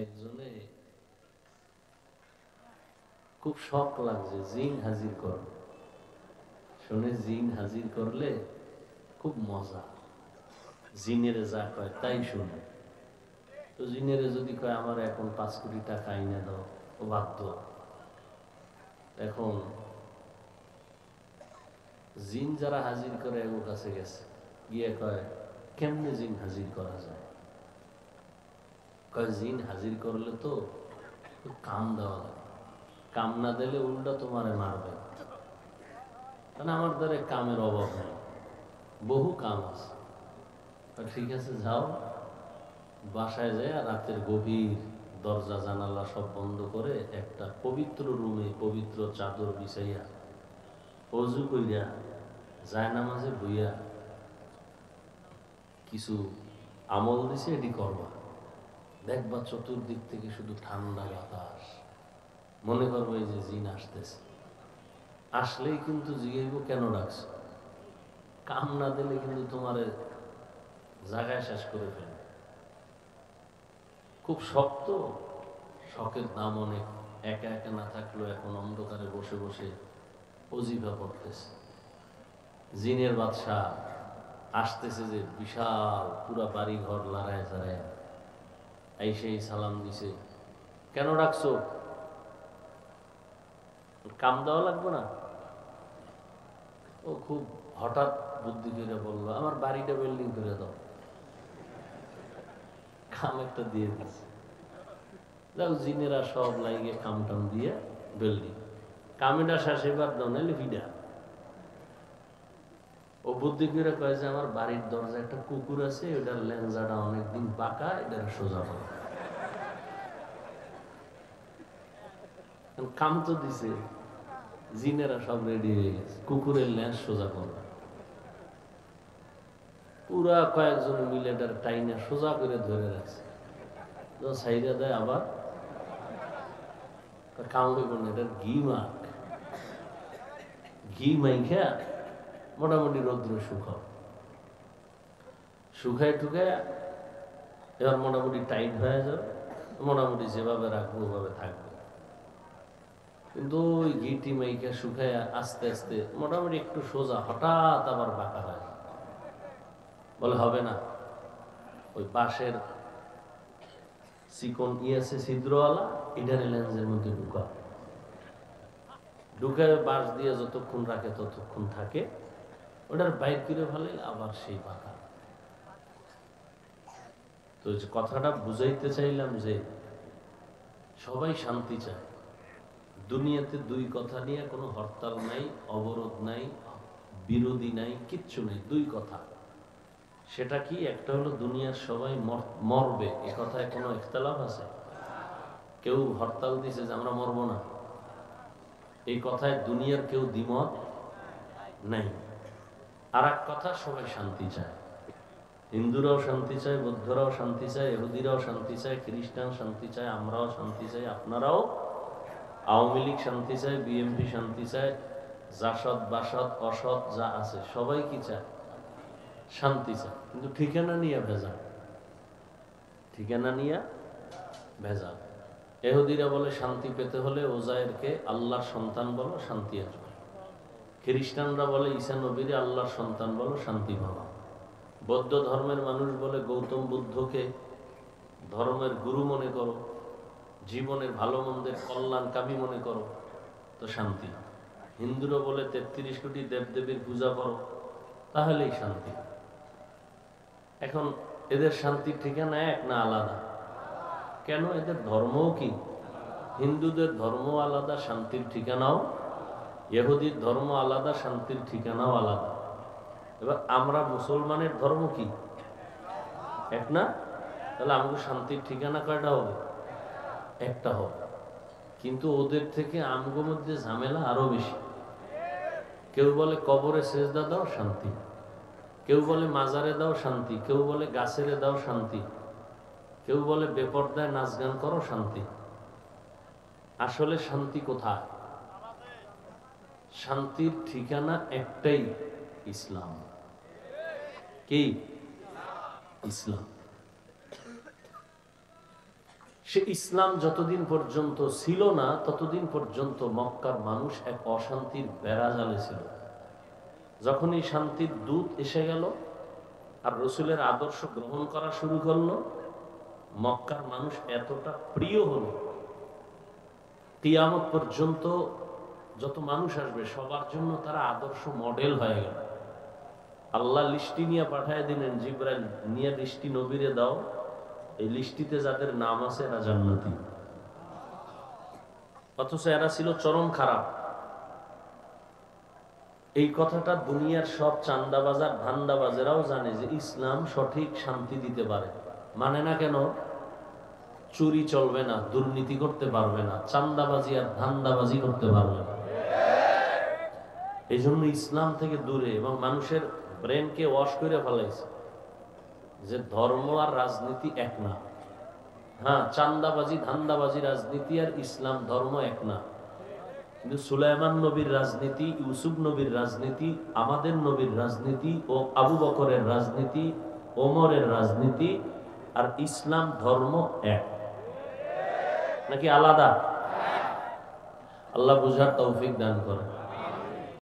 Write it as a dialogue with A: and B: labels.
A: একজনে খুব শখ লাগছে জিন হাজির কর, শুনে জিন হাজির করলে খুব মজা, জিনের যা কয় তাই শুনে। তো জিনের যদি কয় আমার এখন 5 কোটি টাকা আইনে দাও, ও বাধ্য। এখন জিন যারা হাজির করে ওর কাছে গেছে, গিয়ে কয় কেমনে জিন হাজির করা যায়? কয় জিন হাজির করলে তো কাম দেওয়া লাগে, কাম না দিলে উল্টা তোমারে মারবে। কারণ আমার দ্বারা কামের অভাব নেই, বহু কাম আছে। ঠিক আছে যাও, বাসায় যায় রাতের গভীর দরজা জানালা সব বন্ধ করে একটা পবিত্র রুমে পবিত্র চাদর বিছাইয়া অজু কইরা জায়নামাজে বইয়া কিছু আমল দিছে, এটি করবা। দেখবা চতুর্দিক থেকে শুধু ঠান্ডা বাতাস, মনে করবো এই যে জিন আসতেছে। আসলেই কিন্তু জিগাইব কেন ডাকছো, কাম না দিলে কিন্তু তোমার জায়গায় শেষ করে ফেলবে। খুব শক্ত, শখের দাম অনেক। একা একা না থাকলেও এখন অন্ধকারে বসে বসে অজিফা পড়তেছে। জিনের বাদশাহ আসতেছে, যে বিশাল পুরা বাড়ি ঘর লড়ায় চাড়ায় এই সালাম দিছে, কেন ডাকছো? কাম দেওয়া লাগবে না? ও খুব হঠাৎ বুদ্ধি করে বললো, আমার বাড়িটা বিল্ডিং করে দাও, কাম একটা দিয়ে দিচ্ছে। যাও, জিনেরা সব লাইগে কাম টাম দিয়ে বিল্ডিং, কামেটা শেষ এবার দাও, নাইলে ভিডা। ও বুদ্ধি করে কয় যে আমার বাড়ির দরজা একটা কুকুর আছে, ওটার লেঞ্জাটা অনেকদিন বাঁকা, এটার সোজা করো। কাম তো দিছে, জিনেরা সব রেডি হয়ে গেছে, কুকুরের লেন্স সোজা করো। পুরা কয়েকজন মিলে এটার টাইনে সোজা করে ধরে রাখছে, সাইডা দেয় আবার কামড়ে কোন এটার ঘি মাখ, ঘি মাইখা মোটামুটি রৌদ্র শুকায় টুকায় এবার মোটামুটি টাইট হয়ে যাবে, মোটামুটি যেভাবে রাখবো ওভাবে থাকবে। কিন্তু ওই ঘিটি মাইকা শুকায় আস্তে আস্তে মোটামুটি একটু সোজা, হঠাৎ আবার বাঁকা হয়। বলে হবে না, ওই বাঁশের চিকন আছে ছিদ্রওয়ালা, এটার লেন্সের মধ্যে ঢুকায় বাঁশ দিয়ে যতক্ষণ রাখে ততক্ষণ থাকে, ওটার বাইর করে ফেলে আবার সেই বাঁকা। তো কথাটা বুঝাইতে চাইলাম যে সবাই শান্তি চায়। দুনিয়াতে দুই কথা নিয়ে কোনো হরতাল নাই, অবরোধ নাই, বিরোধী নাই, কিচ্ছু নেই, দুই কথা। সেটা কি? একটা হলো দুনিয়ার সবাই মরবে, এ কথায় কোনো ইখতিলাফ আছে? কেউ হরতাল দিছে যে আমরা মরব না, এই কথায় দুনিয়ার কেউ দ্বিমত নাই। আর এক কথা, সবাই শান্তি চায়। হিন্দুরাও শান্তি চায়, বৌদ্ধরাও শান্তি চায়, ইহুদিরাও শান্তি চায়, খ্রিস্টান শান্তি চায়, আমরাও শান্তি চাই, আপনারাও। আওয়ামী লীগ শান্তি চায়, বিএনপি শান্তি চায়, জাসদ বাসদ অসৎ যা আছে সবাই কি চায়? শান্তি চায়। কিন্তু ঠিকানা নিয়ে ভেজাল, ঠিকানা নিয়ে ভেজাল। ইহুদিরা বলে শান্তি পেতে হলে ওজায়েরকে আল্লাহর সন্তান বলো, শান্তি আসবে। খ্রিস্টানরা বলে ঈসা নবীরে আল্লাহর সন্তান বলো, শান্তি পাবা। বৌদ্ধ ধর্মের মানুষ বলে গৌতম বুদ্ধকে ধর্মের গুরু মনে করো, জীবনের ভালো মন্দের কল্যাণকামী মনে করো, তো শান্তি। হিন্দুরা বলে 33 কোটি দেবদেবীর পূজা করো, তাহলেই শান্তি। এখন এদের শান্তির ঠিকানা এক না আলাদা? কেন? এদের ধর্মও কি? হিন্দুদের ধর্ম আলাদা, শান্তির ঠিকানাও। ইহুদির ধর্ম আলাদা, শান্তির ঠিকানাও আলাদা। এবার আমরা মুসলমানের ধর্ম কি? এক না? তাহলে আমাকে শান্তির ঠিকানা কয়টা হবে? একটা হবে। কিন্তু ওদের থেকে আমগো মধ্যে ঝামেলা আরো বেশি। কেউ বলে কবরে সেজদা দাও, শান্তি। কেউ বলে মাজারে দাও, শান্তি। কেউ বলে গাছেরে দাও, শান্তি। কেউ বলে বেপরদায় নাচ গান করো, শান্তি। আসলে শান্তি কোথায়? শান্তির ঠিকানা একটাই, ইসলাম। কি? ইসলাম। সে ইসলাম যতদিন পর্যন্ত ছিল না ততদিন পর্যন্ত মক্কার মানুষ এক অশান্তির বেড়াজালে ছিল। যখনই শান্তির দূত এসে গেল আর রসুলের আদর্শ গ্রহণ করা শুরু করলো, মক্কার মানুষ এতটা প্রিয় হলো, কিয়ামত পর্যন্ত যত মানুষ আসবে সবার জন্য তারা আদর্শ মডেল হয়ে গেল। আল্লাহ লিস্টি নিয়ে পাঠায় দিলেন, জিবরাইল নিয়ে লিস্টি নবীরে দাও, এই লিস্টিতে যাদের নাম আছে এরা জান্নাতি। অথচ এরা ছিল চরম খারাপ। এই কথাটা দুনিয়ার সব চান্দাবাজার ধান্দাবাজেরাও জানে যে ইসলাম সঠিক শান্তি দিতে পারে। মানে না কেন? চুরি চলবে না, দুর্নীতি করতে পারবে না, চান্দাবাজি আর ধান্দাবাজি করতে পারবে না। এই জন্য ইসলাম থেকে দূরে এবং মানুষের ব্রেনকে ওয়াশ করে ফেলাইছে যে ধর্ম আর রাজনীতি এক না। হ্যাঁ, চান্দাবাজি ধান্দাবাজি রাজনীতি আর ইসলাম ধর্ম এক না। কিন্তু সুলাইমান নবীর রাজনীতি, ইউসুফ নবীর রাজনীতি, আমাদের নবীর রাজনীতি ও আবু বকরের রাজনীতি, ওমরের রাজনীতি আর ইসলাম ধর্ম এক নাকি আলাদা? আল্লাহ বুঝার তৌফিক দান করেন।